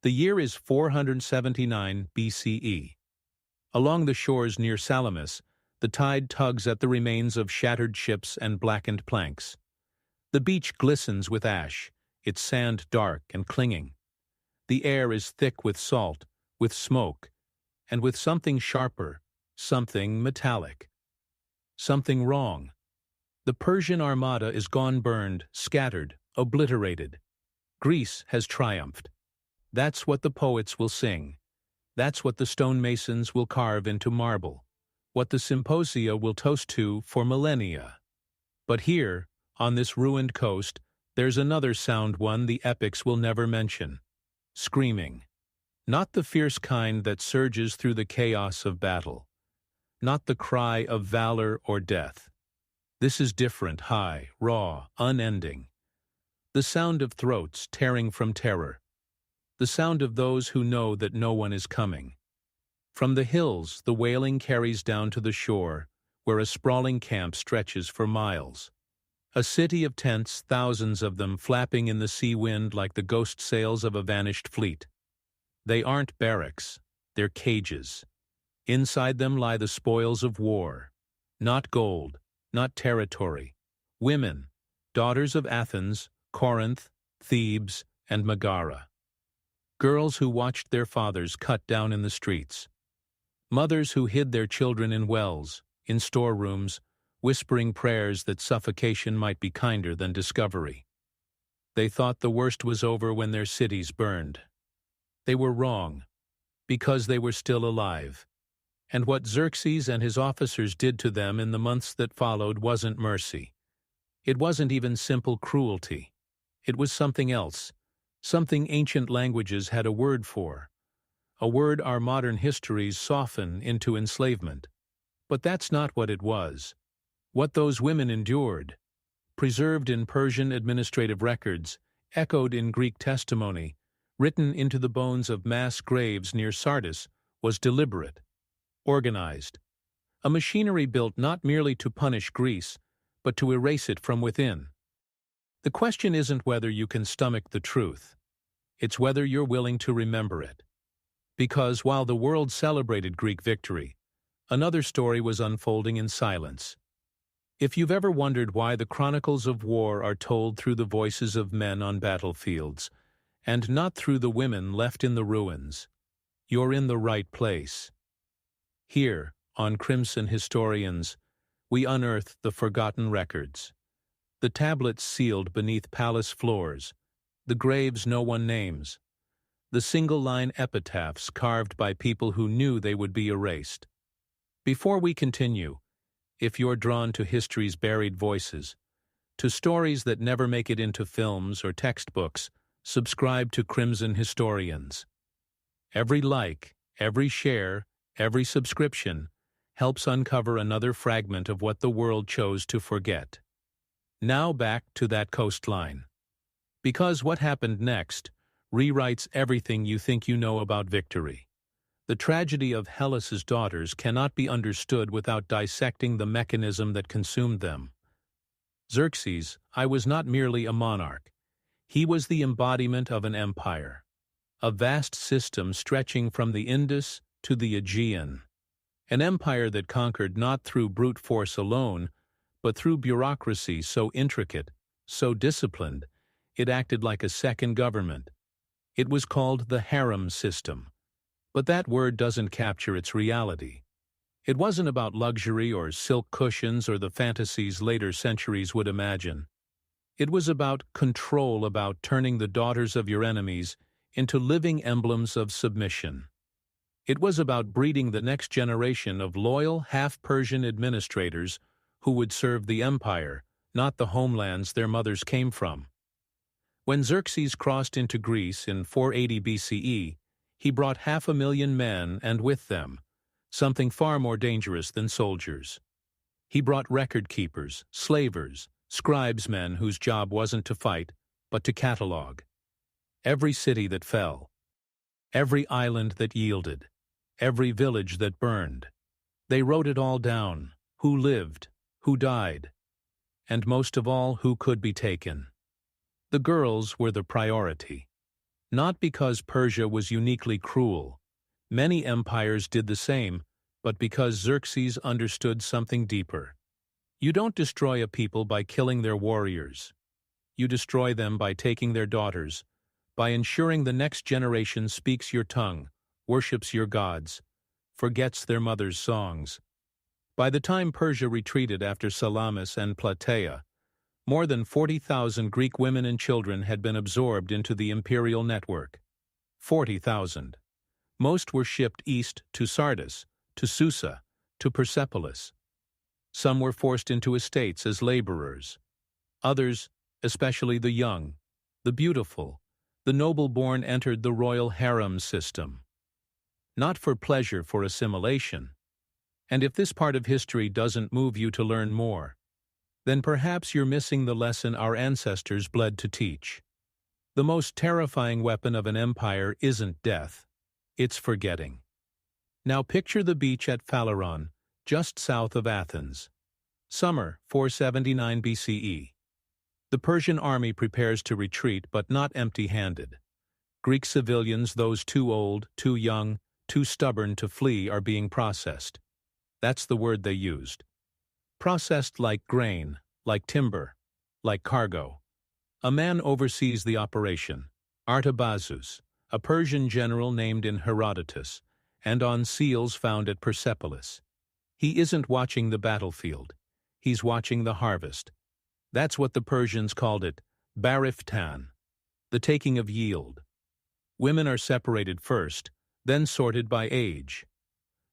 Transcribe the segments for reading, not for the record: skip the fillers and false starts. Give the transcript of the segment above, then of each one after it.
The year is 479 BCE. Along the shores near Salamis, the tide tugs at the remains of shattered ships and blackened planks. The beach glistens with ash, its sand dark and clinging. The air is thick with salt, with smoke, and with something sharper, something metallic. Something wrong. The Persian armada is gone, burned, scattered, obliterated. Greece has triumphed. That's what the poets will sing. That's what the stonemasons will carve into marble. What the symposia will toast to for millennia. But here, on this ruined coast, there's another sound, one the epics will never mention. Screaming. Not the fierce kind that surges through the chaos of battle. Not the cry of valor or death. This is different, high, raw, unending. The sound of throats tearing from terror. The sound of those who know that no one is coming. From the hills, the wailing carries down to the shore, where a sprawling camp stretches for miles. A city of tents, thousands of them flapping in the sea wind like the ghost sails of a vanished fleet. They aren't barracks, they're cages. Inside them lie the spoils of war. Not gold, not territory. Women, daughters of Athens, Corinth, Thebes, and Megara. Girls who watched their fathers cut down in the streets. Mothers who hid their children in wells, in storerooms, whispering prayers that suffocation might be kinder than discovery. They thought the worst was over when their cities burned. They were wrong, because they were still alive. And what Xerxes and his officers did to them in the months that followed wasn't mercy. It wasn't even simple cruelty. It was something else, something ancient languages had a word for, a word our modern histories soften into enslavement. But that's not what it was. What those women endured, preserved in Persian administrative records, echoed in Greek testimony, written into the bones of mass graves near Sardis, was deliberate, organized, a machinery built not merely to punish Greece, but to erase it from within. The question isn't whether you can stomach the truth. It's whether you're willing to remember it. Because while the world celebrated Greek victory, another story was unfolding in silence. If you've ever wondered why the chronicles of war are told through the voices of men on battlefields, and not through the women left in the ruins, you're in the right place. Here, on Crimson Historians, we unearth the forgotten records, the tablets sealed beneath palace floors, the graves no one names, the single-line epitaphs carved by people who knew they would be erased. Before we continue, if you're drawn to history's buried voices, to stories that never make it into films or textbooks, subscribe to Crimson Historians. Every like, every share, every subscription helps uncover another fragment of what the world chose to forget. Now back to that coastline. Because what happened next rewrites everything you think you know about victory. The tragedy of Hellas's daughters cannot be understood without dissecting the mechanism that consumed them. Xerxes I was not merely a monarch. He was the embodiment of an empire, a vast system stretching from the Indus to the Aegean, an empire that conquered not through brute force alone, but through bureaucracy so intricate, so disciplined, it acted like a second government. It was called the Harem system, but that word doesn't capture its reality. It wasn't about luxury or silk cushions or the fantasies later centuries would imagine. It was about control, about turning the daughters of your enemies into living emblems of submission. It was about breeding the next generation of loyal, half-Persian administrators who would serve the empire, not the homelands their mothers came from. When Xerxes crossed into Greece in 480 BCE, he brought 500,000 men and with them something far more dangerous than soldiers. He brought record-keepers, slavers, scribesmen whose job wasn't to fight, but to catalog. Every city that fell, every island that yielded, every village that burned. They wrote it all down, who lived, who died, and most of all, who could be taken. The girls were the priority. Not because Persia was uniquely cruel. Many empires did the same, but because Xerxes understood something deeper. You don't destroy a people by killing their warriors. You destroy them by taking their daughters, by ensuring the next generation speaks your tongue, worships your gods, forgets their mother's songs. By the time Persia retreated after Salamis and Plataea, more than 40,000 Greek women and children had been absorbed into the imperial network. 40,000. Most were shipped east to Sardis, to Susa, to Persepolis. Some were forced into estates as laborers. Others, especially the young, the beautiful, the noble-born entered the royal harem system. Not for pleasure, for assimilation. And if this part of history doesn't move you to learn more, then perhaps you're missing the lesson our ancestors bled to teach. The most terrifying weapon of an empire isn't death, it's forgetting. Now picture the beach at Phaleron, just south of Athens. Summer, 479 BCE. The Persian army prepares to retreat, but not empty-handed. Greek civilians, those too old, too young, too stubborn to flee, are being processed. That's the word they used. Processed like grain, like timber, like cargo. A man oversees the operation, Artabazus, a Persian general named in Herodotus, and on seals found at Persepolis. He isn't watching the battlefield. He's watching the harvest. That's what the Persians called it, bariftan, the taking of yield. Women are separated first, then sorted by age.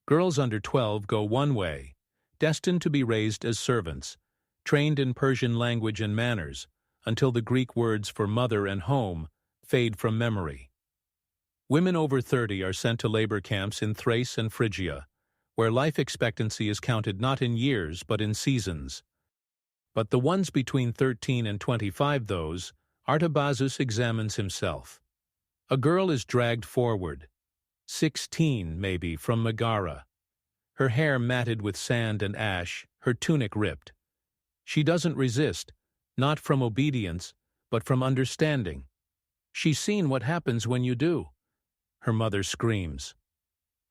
Girls under 12 go one way, destined to be raised as servants, trained in Persian language and manners, until the Greek words for mother and home fade from memory. Women over 30 are sent to labor camps in Thrace and Phrygia, where life expectancy is counted not in years but in seasons. But the ones between 13 and 25, those, Artabazus examines himself. A girl is dragged forward, 16 maybe, from Megara. Her hair matted with sand and ash, her tunic ripped. She doesn't resist, not from obedience, but from understanding. She's seen what happens when you do. Her mother screams.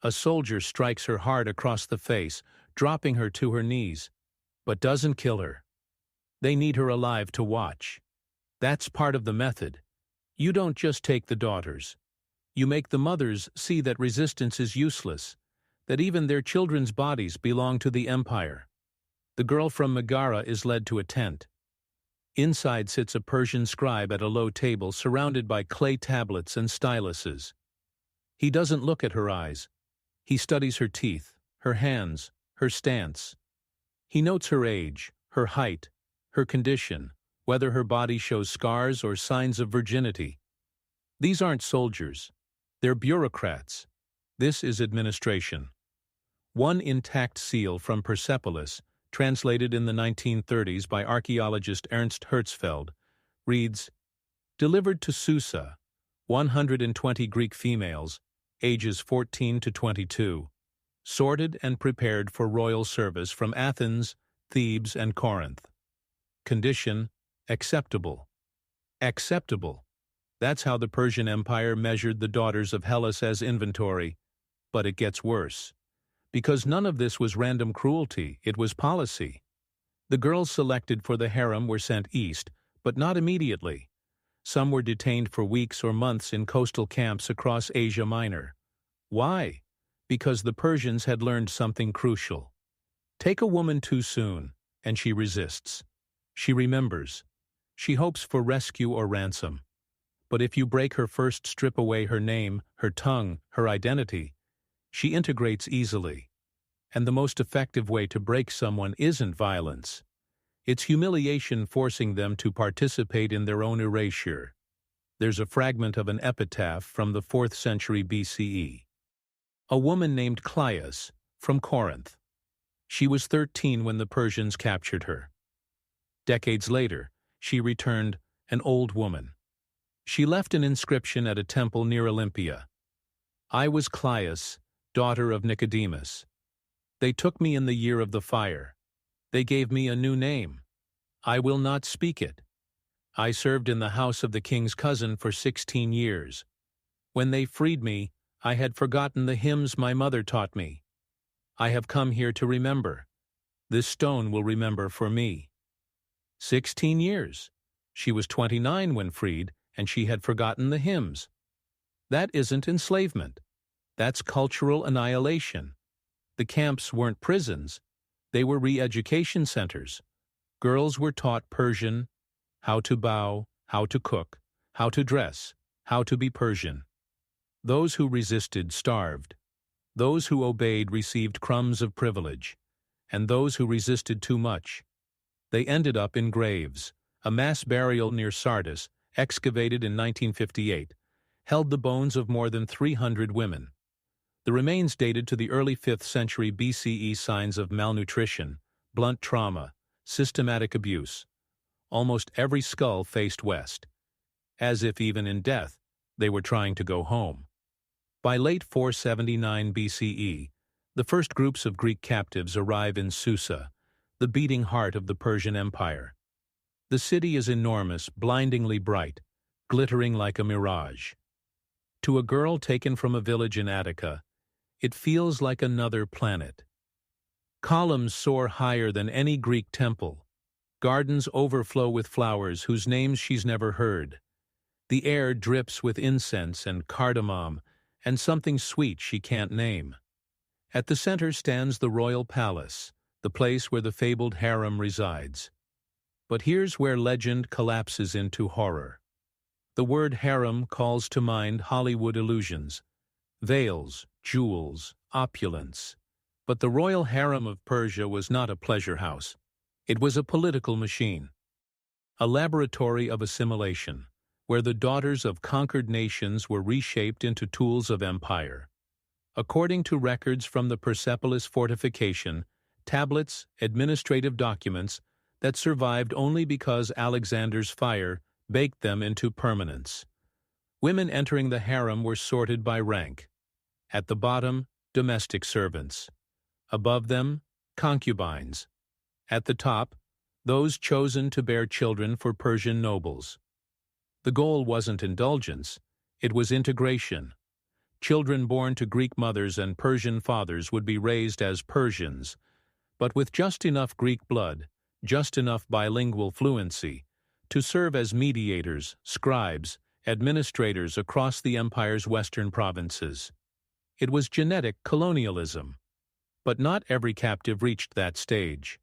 A soldier strikes her hard across the face, dropping her to her knees, but doesn't kill her. They need her alive to watch. That's part of the method. You don't just take the daughters. You make the mothers see that resistance is useless, that even their children's bodies belong to the empire. The girl from Megara is led to a tent. Inside sits a Persian scribe at a low table surrounded by clay tablets and styluses. He doesn't look at her eyes. He studies her teeth, her hands, her stance. He notes her age, her height, her condition, whether her body shows scars or signs of virginity. These aren't soldiers. They're bureaucrats. This is administration. One intact seal from Persepolis, translated in the 1930s by archaeologist Ernst Herzfeld, reads, "Delivered to Susa, 120 Greek females, ages 14 to 22, sorted and prepared for royal service from Athens, Thebes, and Corinth. Condition, acceptable." Acceptable. That's how the Persian Empire measured the daughters of Hellas as inventory. But it gets worse. Because none of this was random cruelty, it was policy. The girls selected for the harem were sent east, but not immediately. Some were detained for weeks or months in coastal camps across Asia Minor. Why? Because the Persians had learned something crucial. Take a woman too soon, and she resists. She remembers. She hopes for rescue or ransom. But if you break her first, strip away her name, her tongue, her identity, she integrates easily. And the most effective way to break someone isn't violence. It's humiliation, forcing them to participate in their own erasure. There's a fragment of an epitaph from the 4th century BCE. A woman named Claias, from Corinth. She was 13 when the Persians captured her. Decades later, she returned, an old woman. She left an inscription at a temple near Olympia. "I was Claias, daughter of Nicodemus. They took me in the year of the fire. They gave me a new name. I will not speak it. I served in the house of the king's cousin for 16 years. When they freed me, I had forgotten the hymns my mother taught me. I have come here to remember. This stone will remember for me. 16 years. She was 29 when freed, and she had forgotten the hymns. That isn't enslavement. That's cultural annihilation. The camps weren't prisons. They were re-education centers. Girls were taught Persian, how to bow, how to cook, how to dress, how to be Persian. Those who resisted starved. Those who obeyed received crumbs of privilege. And those who resisted too much. They ended up in graves. A mass burial near Sardis, excavated in 1958, held the bones of more than 300 women. The remains dated to the early 5th century BCE. Signs of malnutrition, blunt trauma, systematic abuse. Almost every skull faced west. As if even in death, they were trying to go home. By late 479 BCE, the first groups of Greek captives arrive in Susa, the beating heart of the Persian Empire. The city is enormous, blindingly bright, glittering like a mirage. To a girl taken from a village in Attica, it feels like another planet. Columns soar higher than any Greek temple. Gardens overflow with flowers whose names she's never heard. The air drips with incense and cardamom and something sweet she can't name. At the center stands the royal palace, the place where the fabled harem resides. But here's where legend collapses into horror. The word harem calls to mind Hollywood illusions, veils, jewels, opulence. But the royal harem of Persia was not a pleasure house. It was a political machine, a laboratory of assimilation, where the daughters of conquered nations were reshaped into tools of empire. According to records from the Persepolis fortification, tablets, administrative documents that survived only because Alexander's fire baked them into permanence. Women entering the harem were sorted by rank. At the bottom, domestic servants. Above them, concubines. At the top, those chosen to bear children for Persian nobles. The goal wasn't indulgence, it was integration. Children born to Greek mothers and Persian fathers would be raised as Persians, but with just enough Greek blood, just enough bilingual fluency, to serve as mediators, scribes, administrators across the empire's western provinces. It was genetic colonialism. But not every captive reached that stage.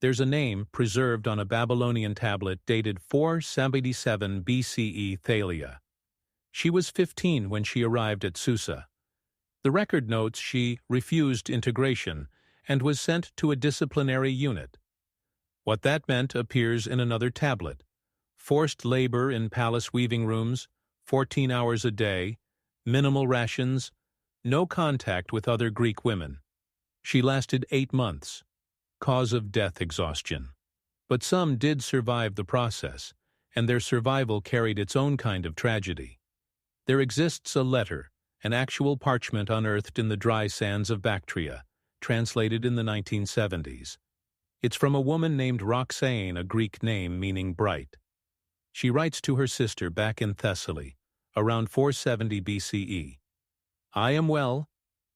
There's a name preserved on a Babylonian tablet dated 477 BCE, Thalia. She was 15 when she arrived at Susa. The record notes she refused integration and was sent to a disciplinary unit. What that meant appears in another tablet. Forced labor in palace weaving rooms, 14 hours a day, minimal rations, no contact with other Greek women. She lasted 8 months. Cause of death, exhaustion. But some did survive the process, and their survival carried its own kind of tragedy. There exists a letter, an actual parchment unearthed in the dry sands of Bactria, translated in the 1970s. It's from a woman named Roxane, a Greek name meaning bright. She writes to her sister back in Thessaly, around 470 BCE. I am well.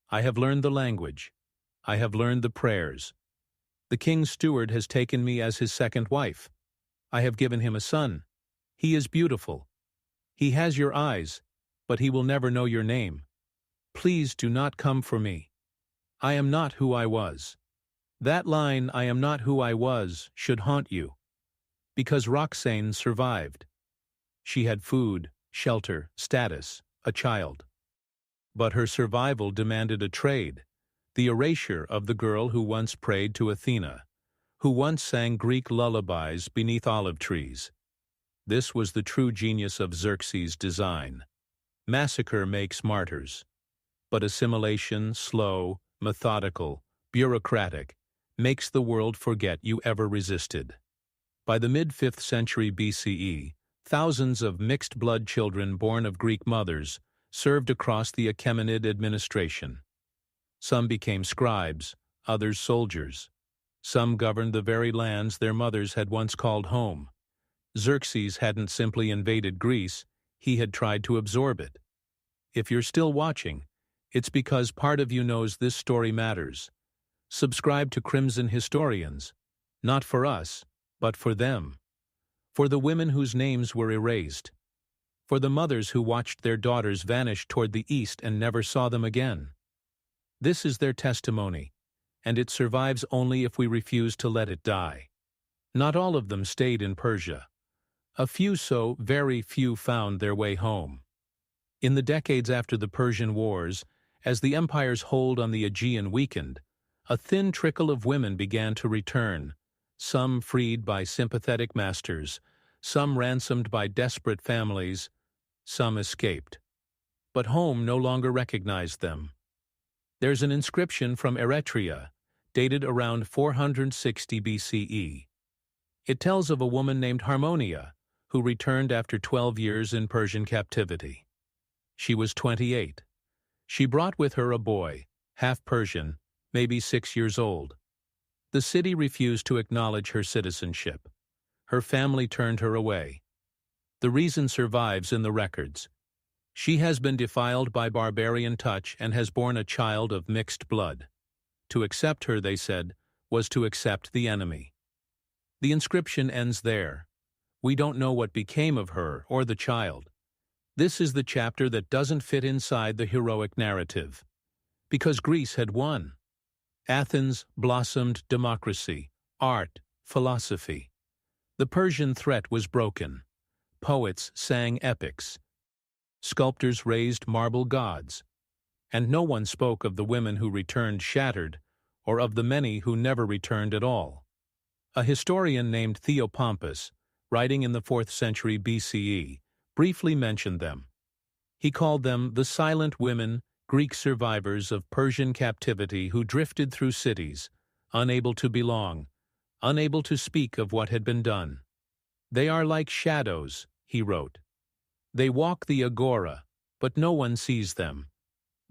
I have learned the language. I have learned the prayers. The king's steward has taken me as his second wife. I have given him a son. He is beautiful. He has your eyes, but he will never know your name. Please do not come for me. I am not who I was. That line, I am not who I was, should haunt you. Because Roxane survived. She had food, shelter, status, a child. But her survival demanded a trade, the erasure of the girl who once prayed to Athena, who once sang Greek lullabies beneath olive trees. This was the true genius of Xerxes' design. Massacre makes martyrs. But assimilation, slow, methodical, bureaucratic, makes the world forget you ever resisted. By the mid-5th century BCE, thousands of mixed-blood children born of Greek mothers served across the Achaemenid administration. Some became scribes, others soldiers. Some governed the very lands their mothers had once called home. Xerxes hadn't simply invaded Greece, he had tried to absorb it. If you're still watching, it's because part of you knows this story matters. Subscribe to Crimson Historians, not for us, but for them. For the women whose names were erased. For the mothers who watched their daughters vanish toward the east and never saw them again. This is their testimony, and it survives only if we refuse to let it die. Not all of them stayed in Persia. A few, so very few, found their way home. In the decades after the Persian Wars, as the empire's hold on the Aegean weakened, a thin trickle of women began to return, some freed by sympathetic masters, some ransomed by desperate families, some escaped. But home no longer recognized them. There's an inscription from Eretria, dated around 460 BCE. It tells of a woman named Harmonia, who returned after 12 years in Persian captivity. She was 28. She brought with her a boy, half Persian, maybe 6 years old. The city refused to acknowledge her citizenship. Her family turned her away. The reason survives in the records. She has been defiled by barbarian touch and has borne a child of mixed blood. To accept her, they said, was to accept the enemy. The inscription ends there. We don't know what became of her or the child. This is the chapter that doesn't fit inside the heroic narrative. Because Greece had won. Athens blossomed democracy, art, philosophy. The Persian threat was broken. Poets sang epics. Sculptors raised marble gods. And no one spoke of the women who returned shattered, or of the many who never returned at all. A historian named Theopompus, writing in the 4th century BCE, briefly mentioned them. He called them the silent women, Greek survivors of Persian captivity who drifted through cities, unable to belong, unable to speak of what had been done. They are like shadows, he wrote. They walk the agora, but no one sees them.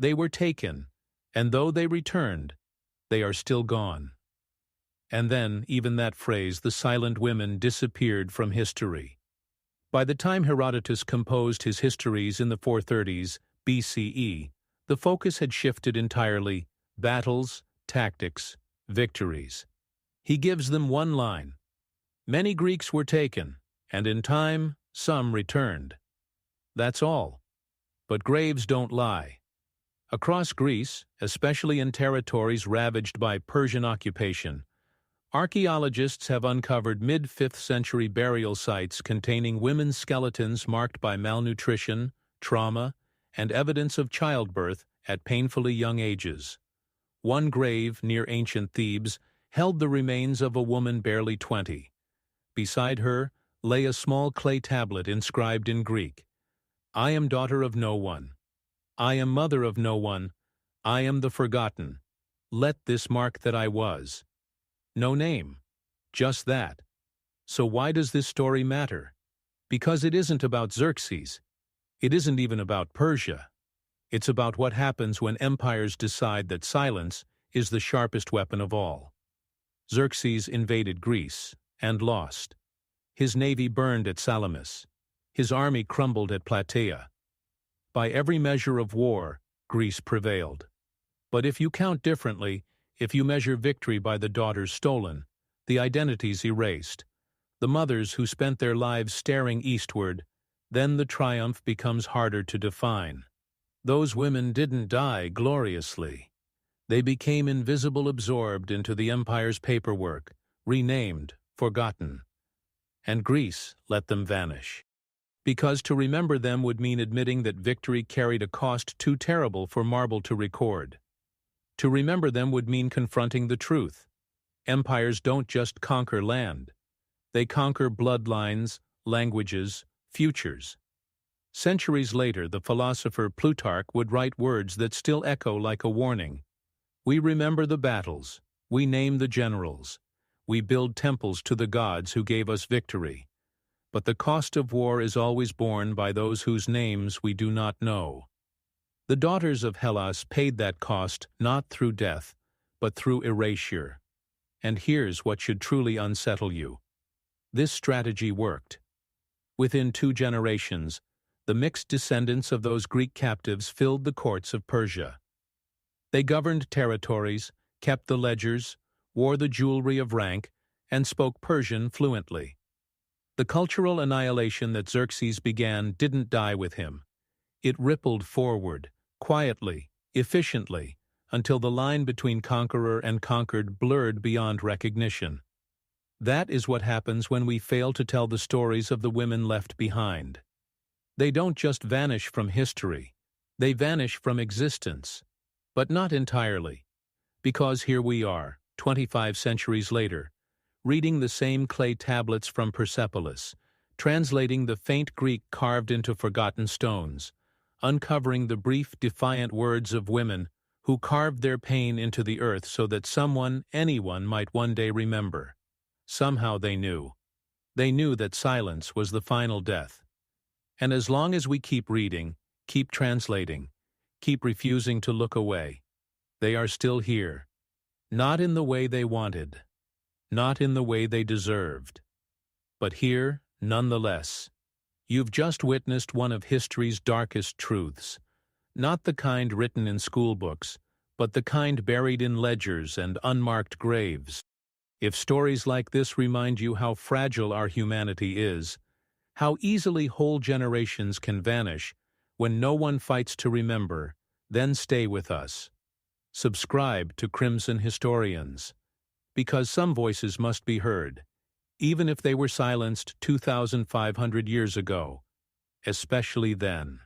They were taken, and though they returned, they are still gone. And then, even that phrase, the silent women, disappeared from history. By the time Herodotus composed his histories in the 430s BCE, the focus had shifted entirely: battles, tactics, victories. He gives them one line: many Greeks were taken, and in time some returned. That's all. But graves don't lie. Across Greece, especially in territories ravaged by Persian occupation, archaeologists have uncovered mid-5th century burial sites containing women's skeletons marked by malnutrition, trauma, and evidence of childbirth at painfully young ages. One grave near ancient Thebes held the remains of a woman barely 20. Beside her lay a small clay tablet inscribed in Greek: "I am daughter of no one. I am mother of no one. I am the forgotten. Let this mark that I was." No name. Just that. So why does this story matter? Because it isn't about Xerxes. It isn't even about Persia. It's about what happens when empires decide that silence is the sharpest weapon of all. Xerxes invaded Greece and lost. His navy burned at Salamis. His army crumbled at Plataea. By every measure of war, Greece prevailed. But if you count differently, if you measure victory by the daughters stolen, the identities erased, the mothers who spent their lives staring eastward, then the triumph becomes harder to define. Those women didn't die gloriously. They became invisible, absorbed into the empire's paperwork, renamed, forgotten. And Greece let them vanish. Because to remember them would mean admitting that victory carried a cost too terrible for marble to record. To remember them would mean confronting the truth. Empires don't just conquer land. They conquer bloodlines, languages, futures. Centuries later, the philosopher Plutarch would write words that still echo like a warning. We remember the battles. We name the generals. We build temples to the gods who gave us victory. But the cost of war is always borne by those whose names we do not know. The daughters of Hellas paid that cost not through death, but through erasure. And here's what should truly unsettle you. This strategy worked. Within 2 generations, The mixed descendants of those Greek captives filled the courts of Persia. They governed territories, kept the ledgers, wore the jewelry of rank, and spoke Persian fluently. The cultural annihilation that Xerxes began didn't die with him. It rippled forward, quietly, efficiently, until the line between conqueror and conquered blurred beyond recognition. That is what happens when we fail to tell the stories of the women left behind. They don't just vanish from history, they vanish from existence. But not entirely, because here we are, 25 centuries later, reading the same clay tablets from Persepolis, translating the faint Greek carved into forgotten stones, uncovering the brief, defiant words of women who carved their pain into the earth so that someone, anyone, might one day remember. Somehow they knew. They knew that silence was the final death. And as long as we keep reading, keep translating, keep refusing to look away, they are still here. Not in the way they wanted, not in the way they deserved, but here nonetheless. You've just witnessed one of history's darkest truths, not the kind written in school books, but the kind buried in ledgers and unmarked graves. If stories like this remind you how fragile our humanity is, how easily whole generations can vanish when no one fights to remember, then stay with us. Subscribe to Crimson Historians, because some voices must be heard, even if they were silenced 2,500 years ago, especially then.